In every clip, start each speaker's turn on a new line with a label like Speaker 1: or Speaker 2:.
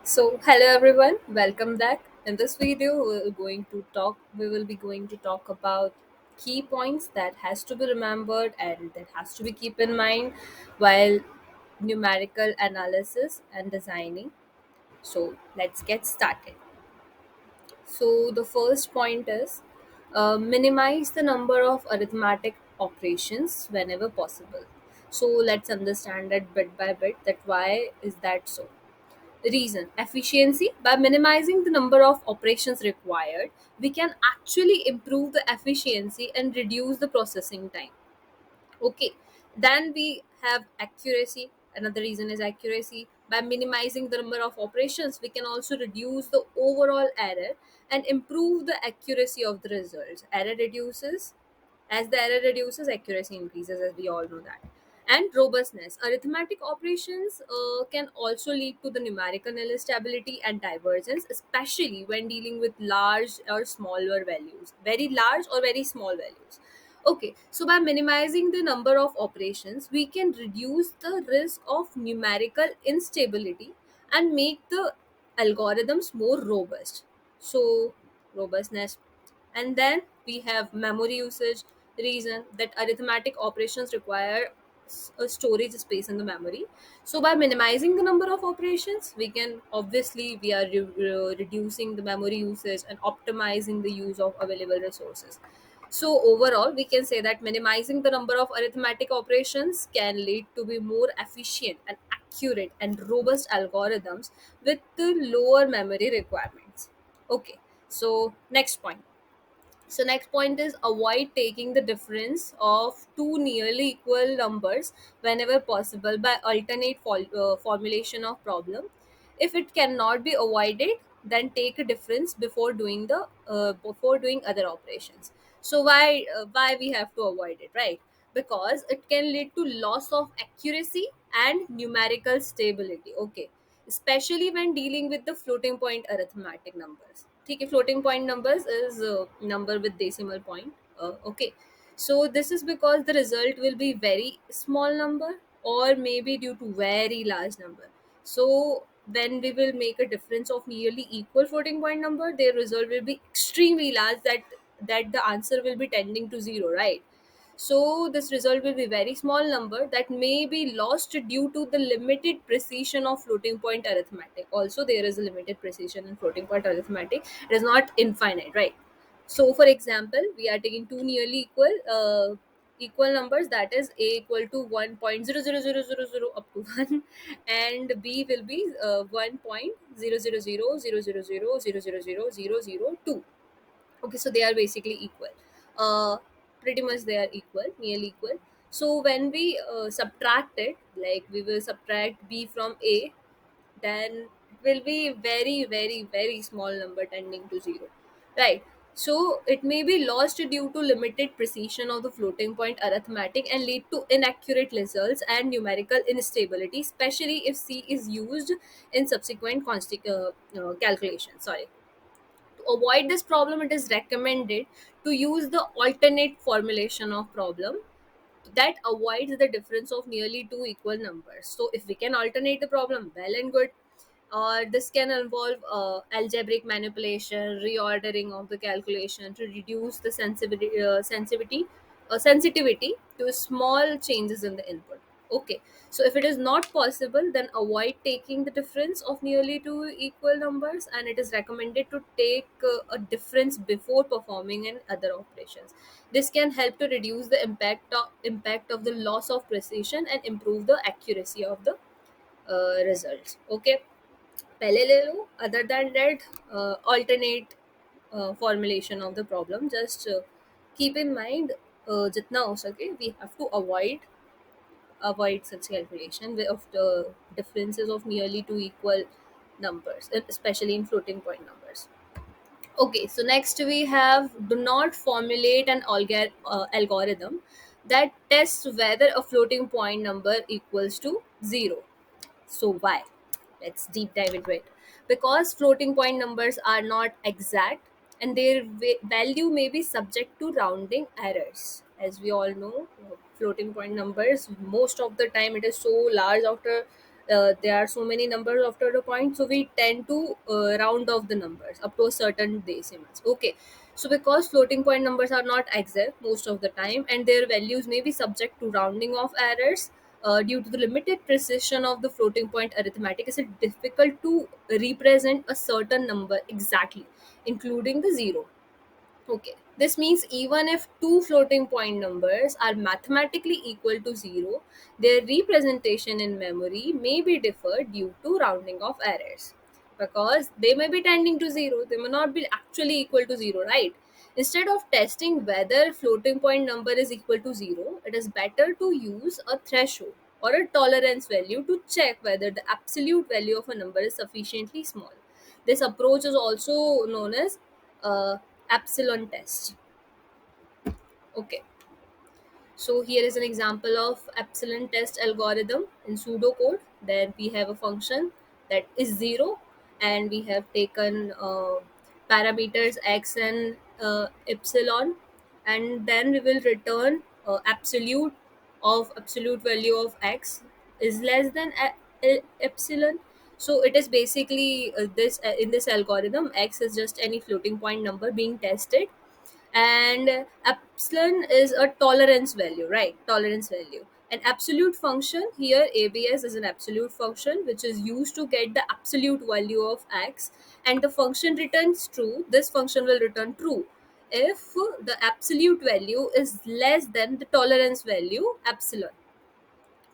Speaker 1: Hello everyone, welcome back. In this video, we will be going to talk about key points that has to be remembered and that has to be keep in mind while numerical analysis and designing. Let's get started. The first point is minimize the number of arithmetic operations whenever possible. Let's understand that bit by bit that why is that so. Reason efficiency. By minimizing the number of operations required, we can actually improve the efficiency and reduce the processing time. Okay, then we have accuracy. Another reason is accuracy. By minimizing the number of operations, we can also reduce the overall error and improve the accuracy of the results. As the error reduces, accuracy increases, as we all know that. And robustness. Arithmetic operations can also lead to the numerical stability and divergence, especially when dealing with large or smaller values, very large or very small values. Okay, so by minimizing the number of operations, we can reduce the risk of numerical instability and make the algorithms more robust. So, robustness. And then we have memory usage. Reason that arithmetic operations require a storage space in the memory. So by minimizing the number of operations, we are reducing the memory usage and optimizing the use of available resources. So overall, we can say that minimizing the number of arithmetic operations can lead to be more efficient and accurate and robust algorithms with the lower memory requirements. Okay, next point. Next point is avoid taking the difference of two nearly equal numbers whenever possible by alternate formulation of problem. If it cannot be avoided, then take a difference before doing other operations. So why we have to avoid it, right? Because it can lead to loss of accuracy and numerical stability. Okay, especially when dealing with the floating point arithmetic numbers. Okay, floating point numbers is number with decimal point. Okay, so this is because the result will be very small number or maybe due to very large number. So when we will make a difference of nearly equal floating point number, their result will be extremely large, that the answer will be tending to zero, right? So this result will be very small number that may be lost due to the limited precision of floating point arithmetic. Also, there is a limited precision in floating point arithmetic. It is not infinite, right? So, for example, we are taking two nearly equal numbers, that is a equal to 1.00000 up to 1 and b will be 1.0000000000002. Okay, so they are basically equal. Pretty much they are equal, nearly equal. So when we subtract it, like we will subtract b from a, then it will be very very very small number tending to zero, right? So it may be lost due to limited precision of the floating point arithmetic and lead to inaccurate results and numerical instability, especially if c is used in subsequent calculation. Sorry, to avoid this problem, it is recommended to use the alternate formulation of problem that avoids the difference of nearly two equal numbers. So if we can alternate the problem, well and good. Or this can involve algebraic manipulation, reordering of the calculation to reduce the sensitivity to small changes in the input. Okay, so if it is not possible, then avoid taking the difference of nearly two equal numbers, and it is recommended to take a difference before performing in other operations. This can help to reduce the impact of the loss of precision and improve the accuracy of the results. Okay, पहले ले लो. Other than that, alternate formulation of the problem. Just keep in mind, जितना हो सके we have to avoid such calculation of the differences of nearly two equal numbers, especially in floating point numbers. Okay, so next we have do not formulate an algorithm that tests whether a floating point number equals to zero. So why? Let's deep dive into it. Because floating point numbers are not exact and their value may be subject to rounding errors. As we all know, floating point numbers, most of the time it is so large after there are so many numbers after the point, so we tend to round off the numbers up to a certain decimals. Okay, so because floating point numbers are not exact most of the time and their values may be subject to rounding off errors, due to the limited precision of the floating point arithmetic, is it difficult to represent a certain number exactly, including the zero. Okay, this means even if two floating point numbers are mathematically equal to zero, their representation in memory may be differed due to rounding off errors. Because they may be tending to zero, they may not be actually equal to zero, right? Instead of testing whether floating point number is equal to zero, it is better to use a threshold or a tolerance value to check whether the absolute value of a number is sufficiently small. This approach is also known as uh, epsilon test. Okay, so here is an example of epsilon test algorithm in pseudocode. Then we have a function that is zero, and we have taken parameters x and epsilon, and then we will return absolute value of x is less than epsilon. So it is basically this in this algorithm, x is just any floating point number being tested, and epsilon is a tolerance value, right? Tolerance value. An absolute function here, abs, is an absolute function which is used to get the absolute value of x, and the function returns true. This function will return true if the absolute value is less than the tolerance value epsilon.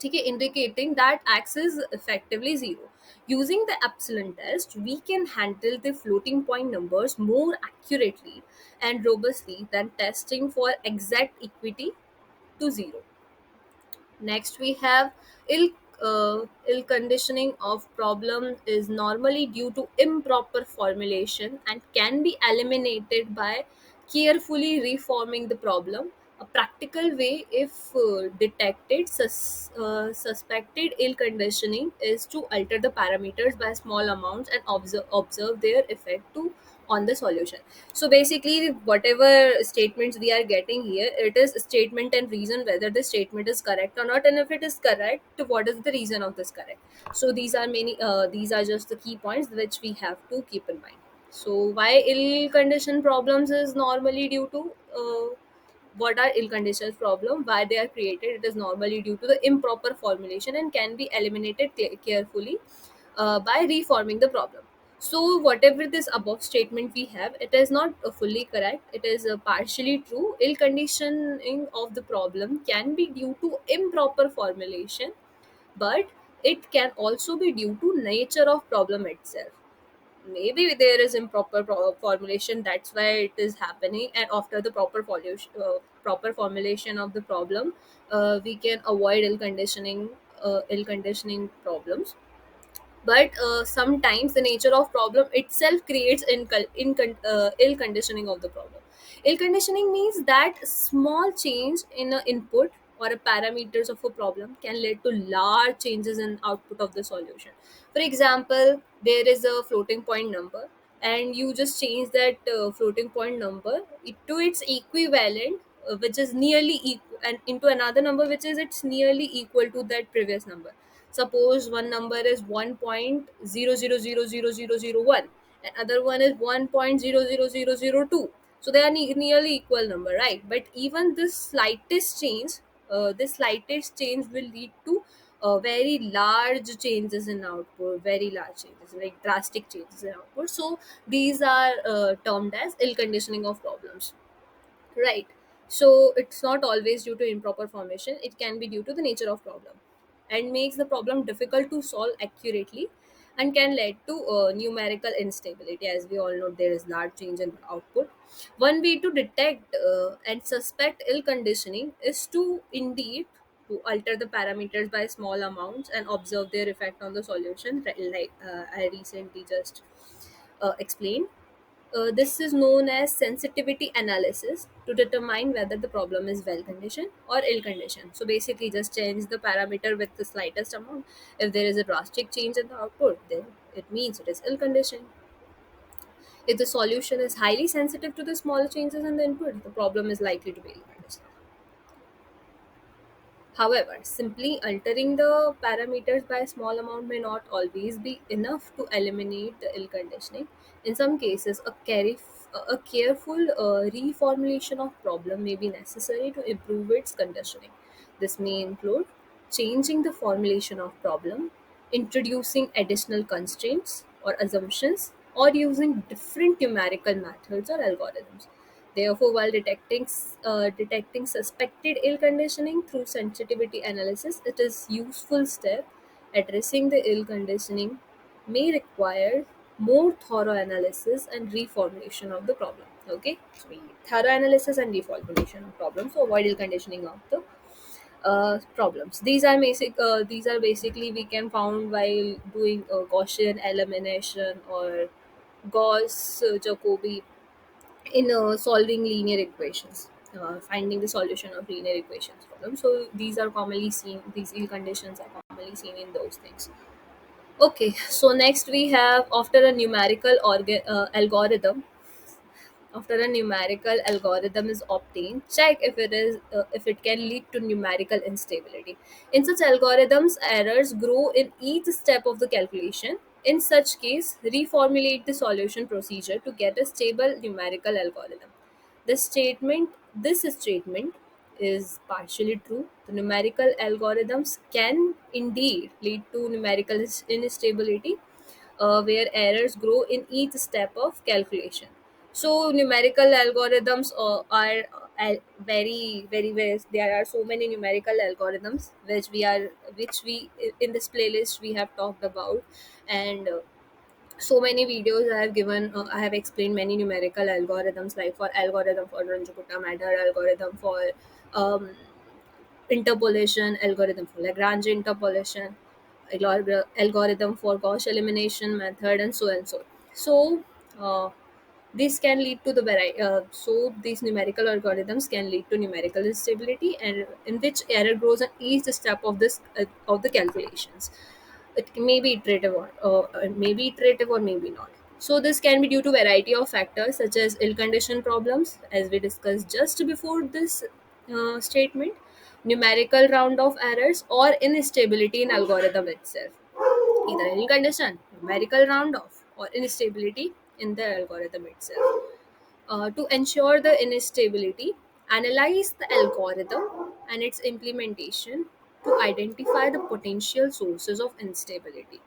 Speaker 1: ठीक है, indicating that x is effectively zero. Using the epsilon test, we can handle the floating point numbers more accurately and robustly than testing for exact equity to zero. Next, we have ill conditioning of problem is normally due to improper formulation and can be eliminated by carefully reforming the problem. A practical way, if detected, suspected ill conditioning is to alter the parameters by small amounts and observe their effect to on the solution. So basically, whatever statements we are getting here, it is statement and reason whether the statement is correct or not, and if it is correct, what is the reason of this correct. So these are just the key points which we have to keep in mind. So why ill conditioned problems is normally due to what are ill conditions problem, why they are created. It is normally due to the improper formulation and can be eliminated carefully by reforming the problem. So whatever this above statement we have, it is not fully correct, it is partially true. Ill conditioning of the problem can be due to improper formulation, but it can also be due to nature of problem itself. Maybe there is improper formulation, that's why it is happening, and after the proper formulation of the problem, we can avoid ill conditioning problems. But sometimes the nature of problem itself creates ill conditioning of the problem. Ill conditioning means that small change in an input or a parameters of a problem can lead to large changes in output of the solution. For example, there is a floating point number, and you just change that floating point number to its equivalent, which is nearly equal, and into another number which is it's nearly equal to that previous number. Suppose one number is 1.00000001 and other one is 1.00002. So they are nearly equal number, right? But even this slightest change will lead to very large changes in output, very large changes, like drastic changes in output. So these are termed as ill conditioning of problems. Right. So it's not always due to improper formation, it can be due to the nature of problem and makes the problem difficult to solve accurately and can lead to numerical instability. As we all know, there is large change in output. One way to detect and suspect ill conditioning is to indeed to alter the parameters by small amounts and observe their effect on the solution, like I recently just explained. This is known as sensitivity analysis to determine whether the problem is well conditioned or ill conditioned. So basically, just change the parameter with the slightest amount. If there is a drastic change in the output, then it means it is ill conditioned. If the solution is highly sensitive to the small changes in the input, the problem is likely to be ill conditioned. However, simply altering the parameters by a small amount may not always be enough to eliminate the ill conditioning. In some cases, a careful reformulation of problem may be necessary to improve its conditioning. This may include changing the formulation of problem, introducing additional constraints or assumptions, or using different numerical methods or algorithms. Therefore, while detecting suspected ill conditioning through sensitivity analysis, it is useful step. Addressing the ill conditioning may require more thorough analysis and reformulation of the problem. Okay, so thorough analysis and reformulation of problems to avoid ill conditioning of the problems. These are basically we can found while doing Gaussian elimination or Gauss Jacobi in solving linear equations, finding the solution of linear equations problem. So these are commonly seen, these ill conditions are commonly seen in those things. Okay, so next we have after a numerical algorithm. After a numerical algorithm is obtained, check if it can lead to numerical instability. In such algorithms, errors grow in each step of the calculation. In such case, reformulate the solution procedure to get a stable numerical algorithm. This statement is partially true. The numerical algorithms can indeed lead to numerical instability, where errors grow in each step of calculation. So numerical algorithms very. There are so many numerical algorithms which we in this playlist we have talked about, and so many videos I have given. I have explained many numerical algorithms, like for algorithm for Ranjakuta matter, algorithm for um, interpolation, algorithm for Lagrange interpolation, algorithm for Gauss elimination method, and so and so. So uh, this can lead to the variety. So these numerical algorithms can lead to numerical instability, and in which error grows at each step of the calculations. It may be iterative or maybe not. So this can be due to variety of factors such as ill-conditioned problems, as we discussed just before this statement, numerical round of errors, or instability in algorithm itself. Either ill-conditioned, numerical round off, or instability in the algorithm itself. To ensure the instability, analyze the algorithm and its implementation to identify the potential sources of instability.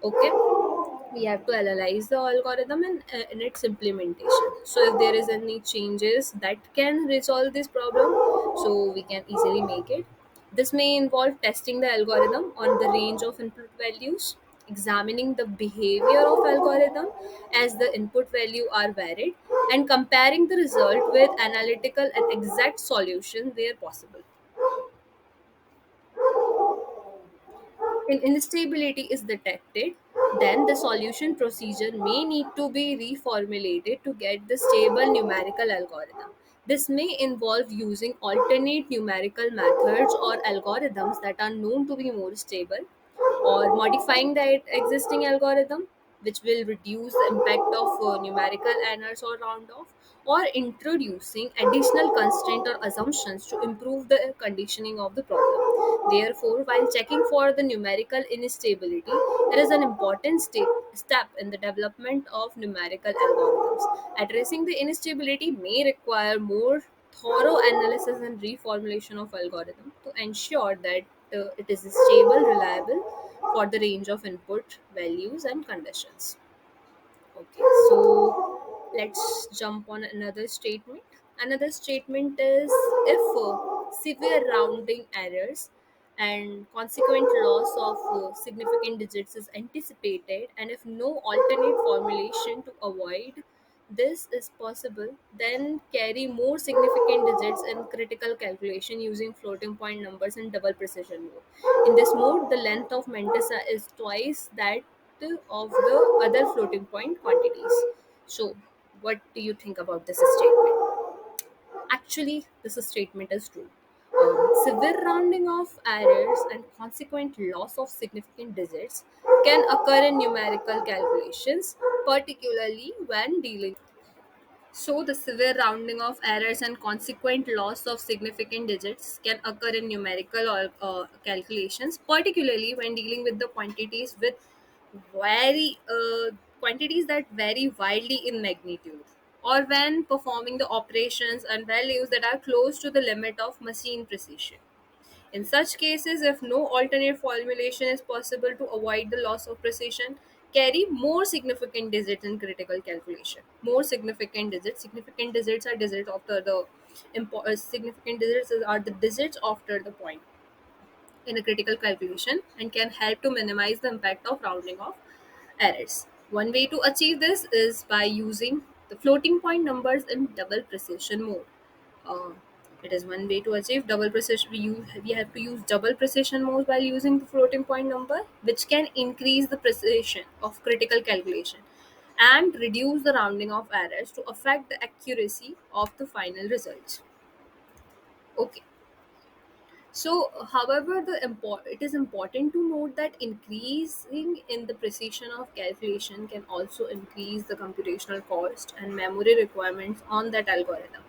Speaker 1: Okay, we have to analyze the algorithm and its implementation. So if there is any changes that can resolve this problem, so we can easily make it. This may involve testing the algorithm on the range of input values, examining the behavior of algorithm as the input value are varied, and comparing the result with analytical and exact solution where possible. When instability is detected, then the solution procedure may need to be reformulated to get the stable numerical algorithm. This may involve using alternate numerical methods or algorithms that are known to be more stable, or modifying the existing algorithm, which will reduce the impact of numerical errors or round off, or introducing additional constraint or assumptions to improve the conditioning of the problem. Therefore, while checking for the numerical instability, it is an important step in the development of numerical algorithms. Addressing the instability may require more thorough analysis and reformulation of algorithm to ensure that it is stable, reliable for the range of input values and conditions. Okay, so let's jump on another statement. Another statement is if severe rounding errors and consequent loss of significant digits is anticipated, and if no alternate formulation to avoid this is possible, then carry more significant digits in critical calculation using floating point numbers and double precision mode. In this mode, the length of mantissa is twice that of the other floating point quantities. So, what do you think about this statement? Actually, this statement is true. Severe rounding of errors and consequent loss of significant digits can occur in numerical calculations, particularly when dealing. So, the severe rounding of errors and consequent loss of significant digits can occur in numerical or calculations, particularly when dealing with the vary quantities that vary widely in magnitude, or when performing the operations and values that are close to the limit of machine precision. In such cases, if no alternate formulation is possible to avoid the loss of precision, carry more significant digits in critical calculation. More significant digits are digits after the significant digits are the digits after the point in a critical calculation and can help to minimize the impact of rounding off errors. One way to achieve this is by using the floating point numbers in double precision mode. Uh, it is one way to achieve double precision. We have to use double precision mode while using the floating point number, which can increase the precision of critical calculation and reduce the rounding of errors to affect the accuracy of the final results. Okay. So, however, it is important to note that increasing in the precision of calculation can also increase the computational cost and memory requirements on that algorithm.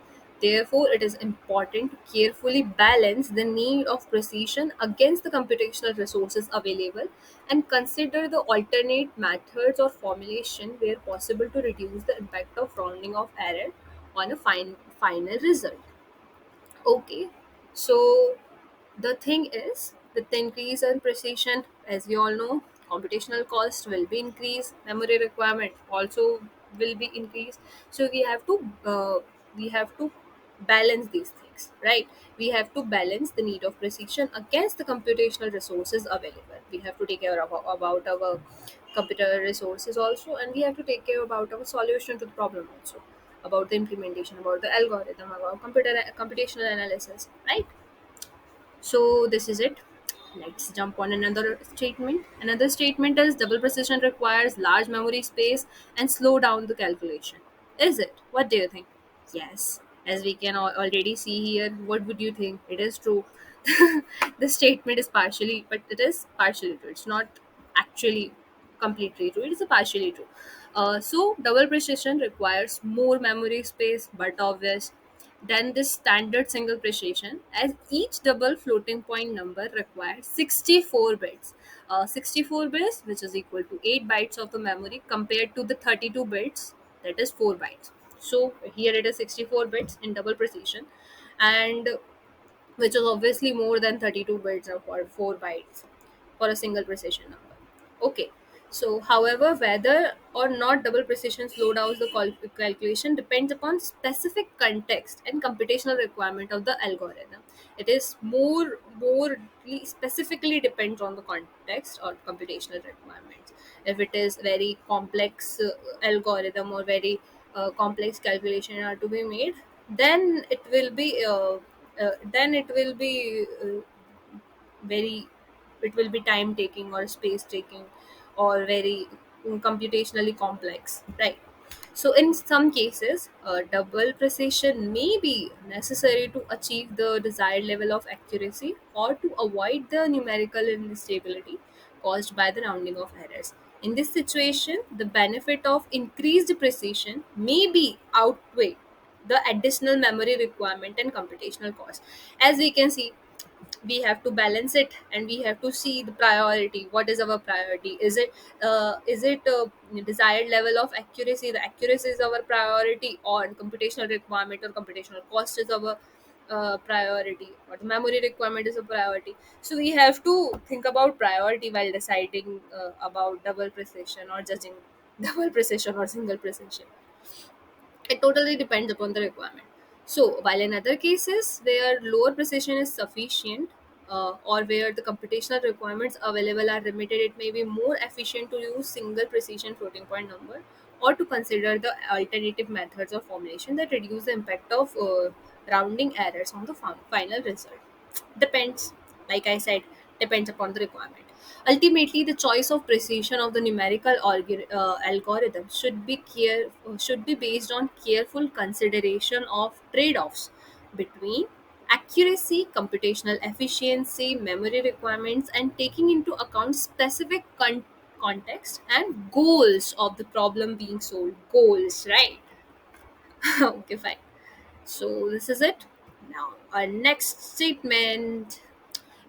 Speaker 1: Therefore, it is important to carefully balance the need of precision against the computational resources available and consider the alternate methods or formulation where possible to reduce the impact of rounding off error on a final result. Okay, so the thing is, with the increase in precision, as we all know, computational cost will be increased, memory requirement also will be increased. So we have to balance these things, right? We have to balance the need of precision against the computational resources available. We have to take care of about our computer resources also, and we have to take care about our solution to the problem also, about the implementation, about the algorithm, about computational analysis, right? So this is it. Let's jump on another statement. Another statement is double precision requires large memory space and slow down the calculation. Is it? What do you think? Yes, as we can already see here, what would you think? It is true. The statement is partially, but it is partially true. It's not actually completely true. It is a partially true. So double precision requires more memory space, but obvious than this standard single precision, as each double floating point number requires 64 bits. 64 bits, which is equal to 8 bytes of the memory, compared to the 32 bits, that is 4 bytes. So here it is 64 bits in double precision, and which is obviously more than 32 bits or 4 bytes for a single precision number. Okay. So, however, whether or not double precision slow down the calculation depends upon specific context and computational requirement of the algorithm. It is more specifically depends on the context or computational requirements. If it is very complex algorithm or very complex calculation are to be made, then it will be very it will be time taking or space taking or very computationally complex, right? So in some cases, double precision may be necessary to achieve the desired level of accuracy or to avoid the numerical instability caused by the rounding of errors. In this situation, the benefit of increased precision may be outweigh the additional memory requirement and computational cost. As we can see, we have to balance it and we have to see the priority. What is our priority? Is it desired level of accuracy? The accuracy is our priority, or computational requirement or computational cost is our priority, or the memory requirement is a priority. So we have to think about priority while deciding about double precision or judging double precision or single precision. It totally depends upon the requirement. So, while in other cases where lower precision is sufficient, or where the computational requirements available are limited, it may be more efficient to use single precision floating point number or to consider the alternative methods of formulation that reduce the impact of rounding errors on the final result. Depends, like I said, depends upon the requirement. Ultimately, the choice of precision of the numerical algorithm should be based on careful consideration of trade-offs between accuracy, computational efficiency, memory requirements, and taking into account specific context and goals of the problem being solved. Goals, right? Okay, fine. So this is it. Now, our next statement.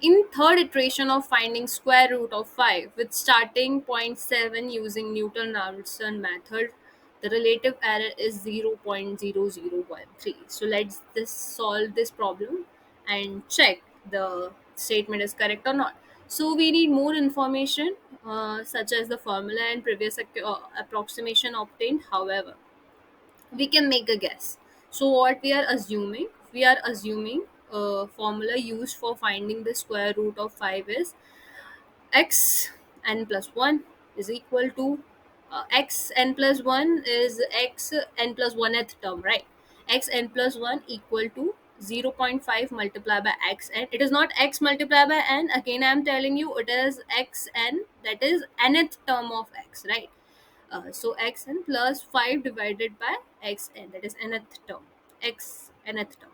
Speaker 1: In third iteration of finding square root of 5 with starting point 7 using Newton-Raphson method, the relative error is 0.0013. So let's this solve this problem and check the statement is correct or not. So we need more information, such as the formula and previous approximation obtained. However, we can make a guess. So what we are assuming? We are assuming a formula used for finding the square root of 5 is x n plus 1 is equal to x n plus 1 is x n plus 1th term, right? X n plus 1 equal to 0.5 multiplied by x n. It is not x multiplied by n. Again, I am telling you it is x n, that is nth term of x, right? So xn plus 5 divided by xn, that is nth term, x nth term,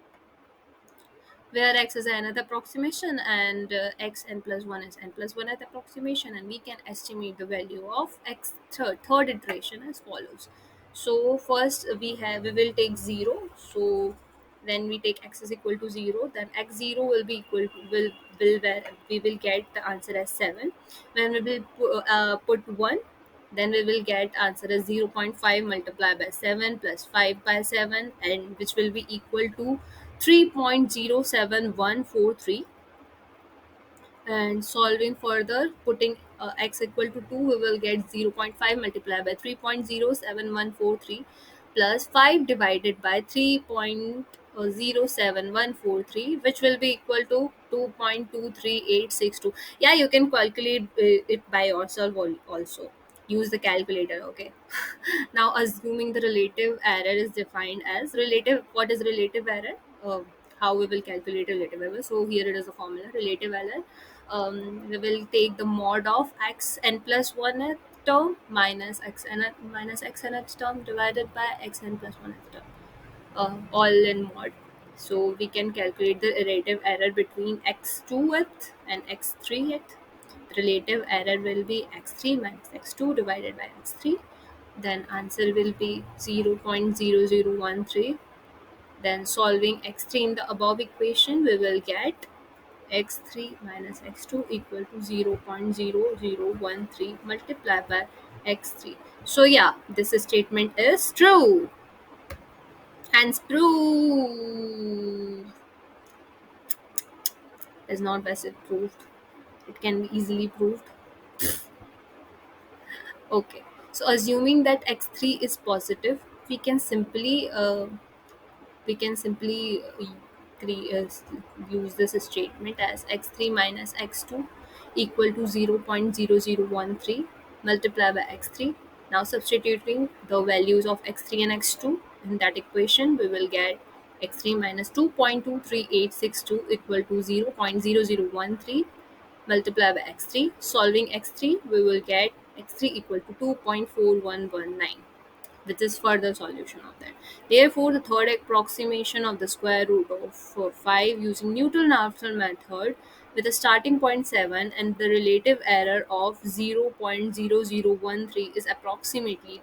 Speaker 1: where x is nth approximation and x n plus 1 is n plus 1th approximation, and we can estimate the value of x third iteration as follows. So first we will take 0. So when we take x is equal to 0, then x0 will be equal to will where we will get the answer as 7. When we will put 1, then we will get answer as 0.5 multiplied by 7 plus 5 by 7, and which will be equal to 3.07143. And solving further, putting x equal to 2, we will get 0.5 multiplied by 3.07143 plus 5 divided by 3.07143, which will be equal to 2.23862. Yeah, you can calculate it by yourself also. Use the calculator, okay? Now, assuming the relative error is defined as relative, what is relative error? How we will calculate relative error? So here it is a formula: relative error. We will take the mod of x n plus 1th term minus x n minus x nth term divided by x n plus 1th term, all in mod. So we can calculate the relative error between x2th and x3th. Relative error will be x3 minus x2 divided by x3. Then answer will be 0.0013. Then solving x3 in the above equation, we will get x3 minus x2 equal to 0.0013 multiplied by x3. So yeah, this statement is true. Hence proof is not best proved. It can be easily proved. Okay. So assuming that x3 is positive, we can simply use this statement as x3 minus x2 equal to 0.0013 multiplied by x3. Now substituting the values of x3 and x2 in that equation, we will get x3 minus 2.23862 equal to 0.0013 multiplied by x3. Solving x3, we will get x3 equal to 2.4119, which is further solution of that. Therefore, the third approximation of the square root of 5 using Newton-Raphson method with a starting point 7 and the relative error of 0.0013 is approximately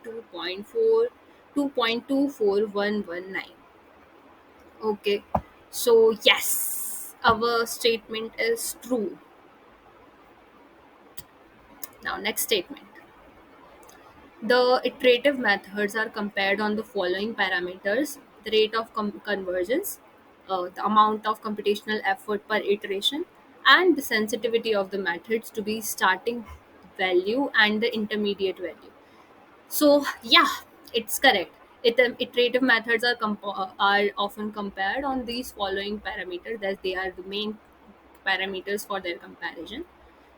Speaker 1: 2.24119. Okay, so yes, our statement is true. Now, next statement. The iterative methods are compared on the following parameters: the rate of convergence, the amount of computational effort per iteration, and the sensitivity of the methods to be starting value and the intermediate value. So, yeah, it's correct. Iterative methods are often compared on these following parameters, as they are the main parameters for their comparison.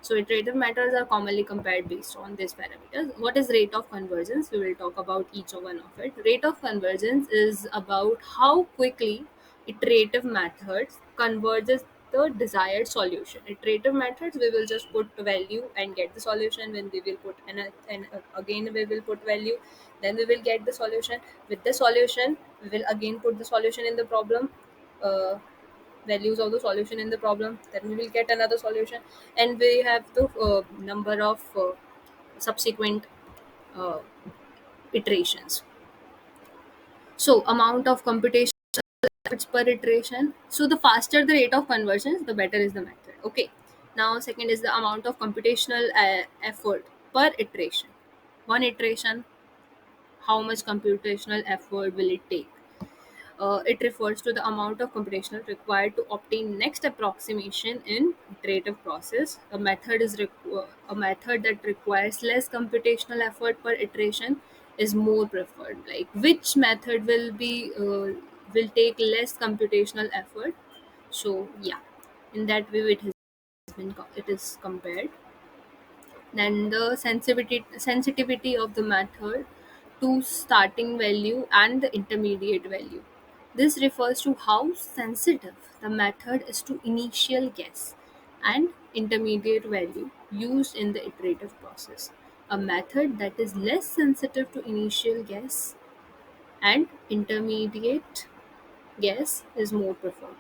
Speaker 1: So iterative methods are commonly compared based on these parameters. What is rate of convergence? We will talk about each one of it. Rate of convergence is about how quickly iterative methods converges the desired solution. Iterative methods, we will just put value and get the solution. When we will put and again we will put value, then we will get the solution. With the solution, we will again put the solution in the problem. Values of the solution in the problem, then we will get another solution, and we have the number of subsequent uh, iterations. So amount of computation efforts per iteration. So the faster the rate of conversions, the better is the method. Okay. Now second is the amount of computational effort per iteration. One iteration, how much computational effort will it take? It refers to the amount of computational required to obtain next approximation in iterative process. A method that requires less computational effort per iteration is more preferred. Like which method will take less computational effort. So yeah, in that way it is compared. Then the sensitivity of the method to starting value and the intermediate value. This refers to how sensitive the method is to initial guess and intermediate value used in the iterative process. A method that is less sensitive to initial guess and intermediate guess is more preferred.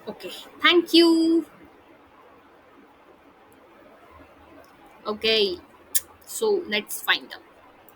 Speaker 1: Okay, thank you. Okay, so let's find out.